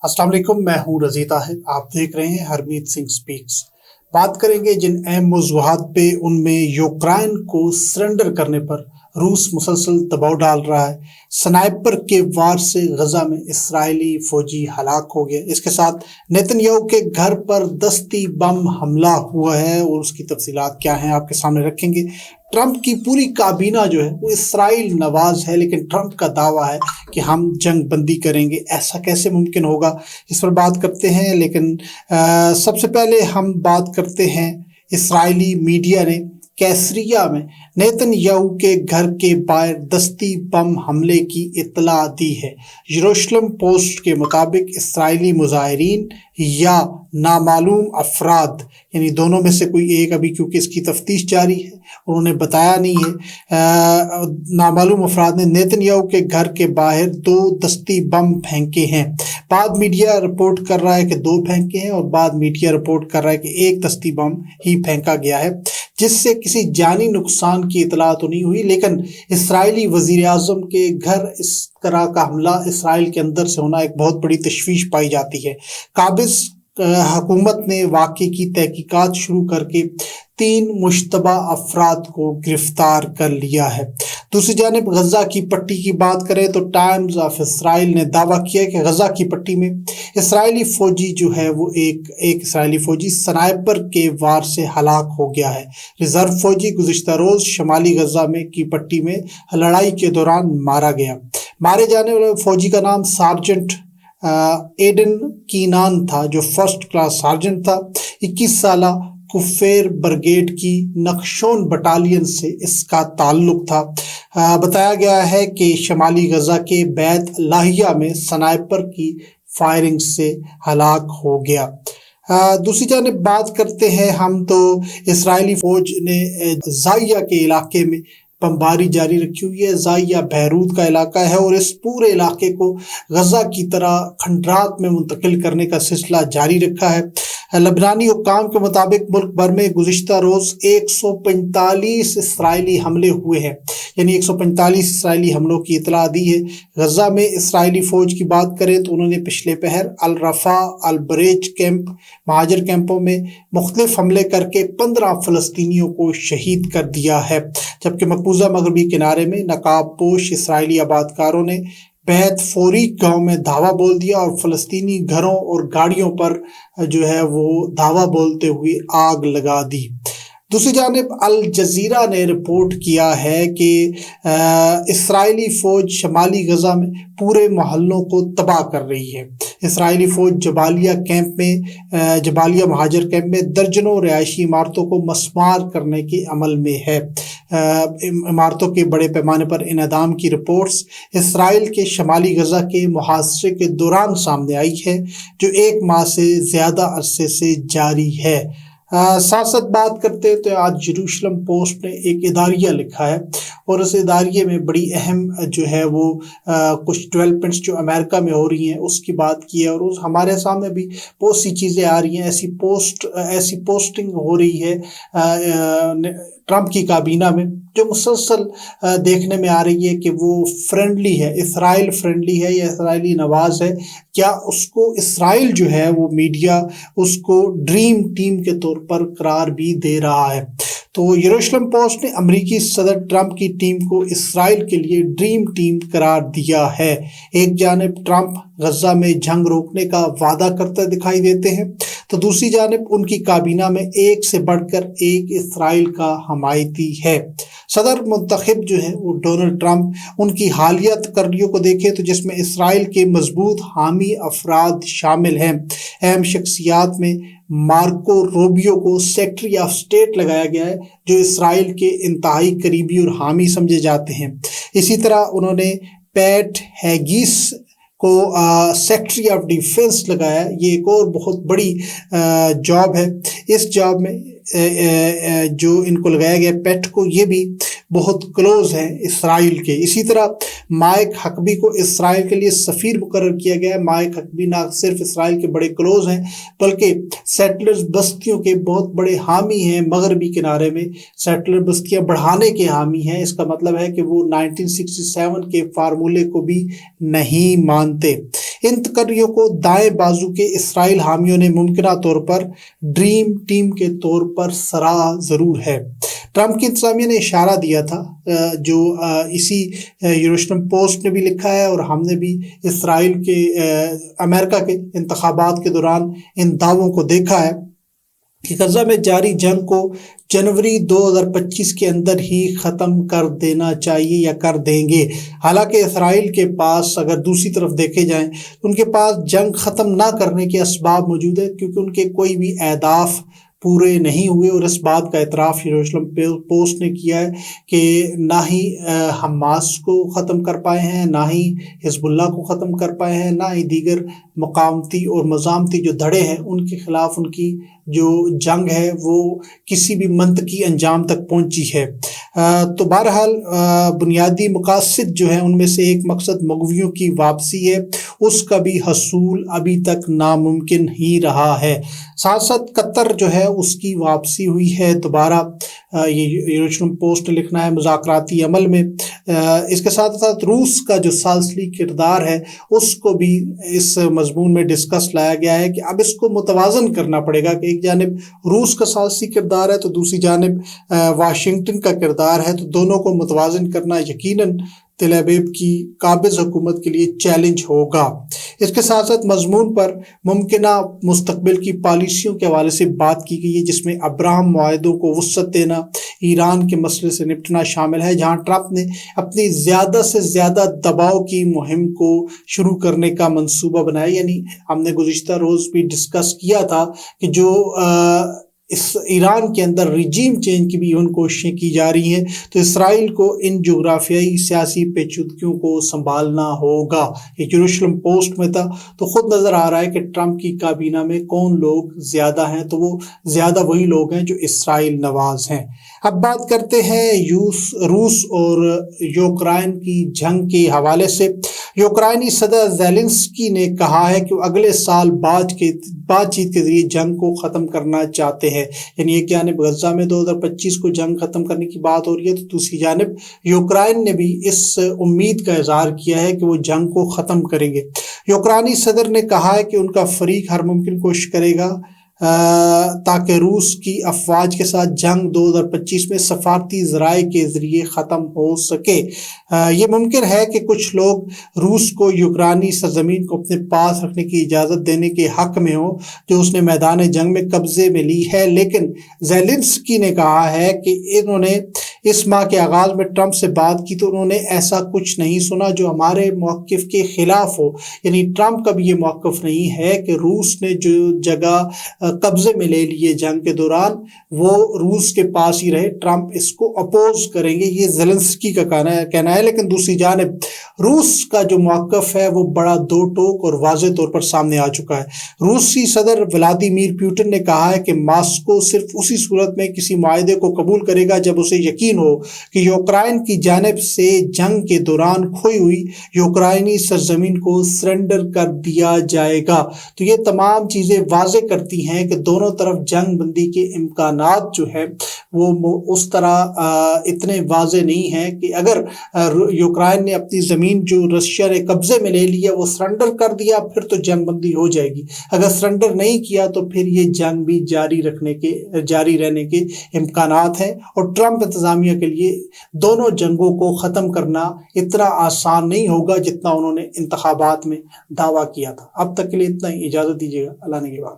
अस्सलाम वालेकुम, मैं हूं रज़ी ताहिर। आप देख रहे हैं हरमीत सिंह स्पीक्स। बात करेंगे जिन अहम मौज़ूआत पे, उनमें यूक्रेन को सरेंडर करने पर रूस मुसलसल दबाव डाल रहा है, स्नाइपर के वार से गजा में इस्राएली फौजी हलाक हो गए, इसके साथ नेतन्याहू के घर पर दस्ती बम हमला हुआ है और उसकी तफसीलात क्या हैं आपके सामने रखेंगे। ट्रंप की पूरी काबीना जो है वो इसराइल नवाज है, लेकिन ट्रंप का दावा है कि हम जंग बंदी करेंगे। ऐसा कैसे मुमकिन होगा, इस पर बात करते हैं। लेकिन सबसे पहले हम बात करते हैं, इसराइली मीडिया ने कैसरिया में नेतन्याहू के घर के बाहर दस्ती बम हमले की इत्तला दी है। यरूशलेम पोस्ट के मुताबिक इस्राएली मुजाहिरीन या नामालूम अफराद, यानी दोनों में से कोई एक, अभी क्योंकि इसकी तफ्तीश जारी है, उन्होंने बताया नहीं है, नामालूम अफराद ने नेतन्याहू के घर के बाहर 2 दस्ती बम फेंके हैं। बाद मीडिया रिपोर्ट कर रहा है कि 2 फेंके हैं और बाद मीडिया रिपोर्ट कर रहा है कि 1 दस्ती बम ही फेंका गया है, जिससे किसी जानी नुकसान की इतला तो नहीं हुई। लेकिन इसराइली वजीर आज़म के घर इस तरह का हमला इसराइल के अंदर से होना एक बहुत बड़ी तशवीश पाई जाती है। काबिज हुकूमत ने वाक़े की तहकीकात शुरू करके 3 मुश्तबा अफराद को गिरफ्तार कर लिया है। दूसरी जानिब गजा की पट्टी की बात करें तो टाइम्स ऑफ इसराइल ने दावा किया कि गजा की पट्टी में इसराइली फौजी जो है वो एक इसराइली फौजी स्नाइपर के वार से हलाक हो गया है। रिजर्व फौजी गुज़िश्ता रोज शमाली गजा में की पट्टी में लड़ाई के दौरान मारा गया। मारे जाने वाले फौजी का नाम सार्जेंट एडन कीनान था, जो फर्स्ट क्लास सार्जेंट था। 21 साल कुफेर ब्रिगेड की नक्शोन बटालियन से इसका ताल्लुक था। बताया गया है कि शमाली गजा के बैत लाहिया में स्नाइपर की फायरिंग से हलाक हो गया। दूसरी जानिब बात करते हैं हम, तो इसराइली फौज ने जाइया के इलाके में बमबारी जारी रखी हुई है। जाइया बैरूत का इलाका है और इस पूरे इलाके को गजा की तरह खंडरात में मुंतकिल करने का सिलसिला जारी रखा है। लबनानी हुक्काम के मुताबिक मुल्क भर में गुज़िश्ता रोज 145 इसराइली हमले हुए हैं, यानी 145 इसराइली हमलों की इतला दी है। गजा में इसराइली फौज की बात करें तो उन्होंने पिछले पहर अल रफा, अल बरेज कैंप, महाजर कैंपों में मुख्तलिफ हमले करके 15 फ़लस्तीनियों को शहीद कर दिया है, जबकि मकबूजा मगरबी किनारे में नकाबपोश इसराइली आबादकारों ने बैत फोरी गांव में धावा बोल दिया और फ़लस्तीनी घरों और गाड़ियों पर जो है वो धावा बोलते हुए आग लगा दी। दूसरी जानिब अल जज़ीरा ने रिपोर्ट किया है कि इसराइली फ़ौज शमाली गजा में पूरे मोहल्लों को तबाह कर रही है। इसराइली फ़ौज जबालिया महाजर कैंप में दर्जनों रिहायशी इमारतों को मस्मार करने के अमल में है। इमारतों के बड़े पैमाने पर इनहदाम की रिपोर्ट्स इसराइल के शमाली गजा के मुहासरे के दौरान सामने आई है, जो 1 माह से ज़्यादा अरसे से जारी है। साथ साथ बात करते हैं तो आज यरूशलेम पोस्ट ने एक इदारिया लिखा है और उस इदारिये में बड़ी अहम जो है वो कुछ डेवलपमेंट्स जो अमेरिका में हो रही हैं उसकी बात की है। और उस हमारे सामने भी बहुत सी चीज़ें आ रही हैं, ऐसी पोस्टिंग हो रही है ट्रंप की काबीना में, जो मुसलसल देखने में आ रही है कि वो फ्रेंडली है, इसराइल फ्रेंडली है या इसराइली नवाज है। क्या उसको इसराइल जो है वो मीडिया उसको ड्रीम टीम के तौर पर करार भी दे रहा है। तो यरूशलेम पोस्ट ने अमेरिकी सदर ट्रंप की टीम को इसराइल के लिए ड्रीम टीम करार दिया है। एक जानिब ट्रंप गजा में जंग रोकने का वादा करते दिखाई देते हैं, तो दूसरी जानिब उनकी काबीना में एक से बढ़कर एक इसराइल का हमायती है। सदर मुंतखब जो है वो डोनाल्ड ट्रंप, उनकी हालिया तकर्रियों को देखें तो जिसमें इसराइल के मजबूत हामी अफराद शामिल हैं। अहम शख्सियात में मार्को रूबियो को सेक्रेटरी ऑफ स्टेट लगाया गया है, जो इसराइल के इंतहाई करीबी और हामी समझे जाते हैं। इसी तरह उन्होंने पैट हैगिस को सेक्रेटरी ऑफ डिफेंस लगाया। ये एक और बहुत बड़ी जॉब है। इस जॉब में जो इनको लगाया गया पेट को, ये भी बहुत क्लोज है इसराइल के। इसी तरह माइक हकबी को इसराइल के लिए सफ़ीर मुकर्रर किया गया है। माइक हकबी ना सिर्फ इसराइल के बड़े क्लोज हैं बल्कि सेटलर्स बस्तियों के बहुत बड़े हामी हैं। मगरबी किनारे में सेटलर बस्तियां बढ़ाने के हामी हैं। इसका मतलब है कि वो 1967 के फार्मूले को भी नहीं मानते। इन तकर्रियों को दाएं बाजू के इसराइल हामियों ने मुमकिना तौर पर ड्रीम टीम के तौर पर सराहा ज़रूर है। ट्रंप की इंतज़ामिया ने इशारा दिया था, जो इसी यरूशलेम पोस्ट ने भी लिखा है और हमने भी इसराइल के अमेरिका के इंतखाबात के दौरान इन दावों को देखा है कि गजा में जारी जंग को जनवरी 2025 के अंदर ही ख़त्म कर देना चाहिए या कर देंगे। हालांकि इसराइल के पास अगर दूसरी तरफ देखे जाएं तो उनके पास जंग ख़त्म ना करने के असबाब मौजूद है, क्योंकि उनके कोई भी अहदाफ पूरे नहीं हुए। और इस बात का एतराफ़ यरूशलेम पोस्ट ने किया है कि ना ही हमास को ख़त्म कर पाए हैं, ना ही हिजबुल्लाह को ख़त्म कर पाए हैं, ना ही दीगर मकामती और मज़ामती जो धड़े हैं उनके ख़िलाफ़ उनकी जो जंग है वो किसी भी मंतकी अंजाम तक पहुंची है। तो बहरहाल बुनियादी मकासद जो है उनमें से एक मकसद मगवियों की वापसी है, उसका भी हसूल अभी तक नामुमकिन ही रहा है। साथ साथ कतर जो है उसकी वापसी हुई है दोबारा, ये यरूशलेम पोस्ट लिखना है मुज़ाकराती अमल में। इसके साथ साथ रूस का जो सालसी किरदार है उसको भी इस मजमून में डिस्कस लाया गया है कि अब इसको मुतवाज़न करना पड़ेगा कि एक जानिब रूस का सालसी किरदार है तो दूसरी जानिब वाशिंगटन का किरदार है, तो दोनों को मुतवाज़न करना यकीनन तेल अवीव की काबिज़ हुकूमत के लिए चैलेंज होगा। इसके साथ साथ मजमून पर मुमकिना मुस्तकबिल की पॉलिसियों के हवाले से बात की गई है, जिसमें अब्राहम मुआहदों को वुसअत देना, ईरान के मसले से निपटना शामिल है, जहां ट्रंप ने अपनी ज़्यादा से ज़्यादा दबाव की मुहिम को शुरू करने का मंसूबा बनाया। यानी हमने गुज़िश्ता रोज़ भी डिस्कस किया था कि जो इस ईरान के अंदर रिजीम चेंज की भी उन कोशिशें की जा रही हैं, तो इसराइल को इन जोग्राफियाई सियासी पेचीदगियों को संभालना होगा। ये यरूशलेम पोस्ट में था तो खुद नज़र आ रहा है कि ट्रंप की काबीना में कौन लोग ज़्यादा हैं, तो वो ज़्यादा वही लोग हैं जो इसराइल नवाज हैं। अब बात करते हैं रूस और यूक्रेन की जंग के हवाले से। यूक्रेनी सदर ज़ेलेंस्की ने कहा है कि वो अगले साल बातचीत के जरिए जंग को ख़त्म करना चाहते हैं। यानी एक जानिब गजा में 2025 को जंग ख़त्म करने की बात हो रही है, तो दूसरी जानिब यूक्रेन ने भी इस उम्मीद का इजहार किया है कि वो जंग को ख़त्म करेंगे। यूक्रेनी सदर ने कहा है कि उनका फरीक हर मुमकिन कोशिश करेगा ताकि रूस की अफवाज के साथ जंग 2025 में सफारती ज़राए के ज़रिए ख़त्म हो सके। ये मुमकिन है कि कुछ लोग रूस को यूक्रेनी सरजमीन को अपने पास रखने की इजाज़त देने के हक़ में हो जो उसने मैदान जंग में कब्ज़े में ली है, लेकिन ज़ेलेंस्की ने कहा है कि इन्होंने इस माह के आगाज़ में ट्रंप से बात की तो उन्होंने ऐसा कुछ नहीं सुना जो हमारे मौक़िफ़ के ख़िलाफ़ हो। यानी ट्रंप का भी ये मौक़िफ़ नहीं है कि रूस ने जो जगह कब्जे में ले लिए जंग के दौरान वो रूस के पास ही रहे, ट्रंप इसको अपोज करेंगे, ये ज़ेलेंस्की का कहना है। लेकिन दूसरी जानिब रूस का जो मौक़िफ़ है वो बड़ा दो टोक और वाज़ेह तौर पर सामने आ चुका है। रूसी सदर व्लादिमीर पुतिन ने कहा है कि मॉस्को सिर्फ उसी सूरत में किसी मुआहदे को कबूल करेगा जब उसे यकीन हो कि यूक्रेन की जानिब से जंग के दौरान खोई हुई यूक्रेनी सरजमीन को सरेंडर कर दिया जाएगा। तो ये तमाम चीज़ें वाज़ेह करती हैं कि दोनों तरफ जंग बंदी के इम्कानात जो है वो उस तरह इतने वाज़ेह नहीं है कि अगर यूक्रेन ने अपनी ज़मीन जो रशिया ने कब्ज़े में ले लिया वो सरेंडर कर दिया फिर तो जंग बंदी हो जाएगी। अगर सरेंडर नहीं किया तो फिर ये जंग भी जारी रहने के इम्कानात हैं। और ट्रंप इंतज़ामिया के लिए दोनों जंगों को ख़त्म करना इतना आसान नहीं होगा जितना उन्होंने इंतखाबात में दावा किया था। अब तक के लिए इतना ही, इजाज़त दीजिएगा। अल्लाह ने के बाद।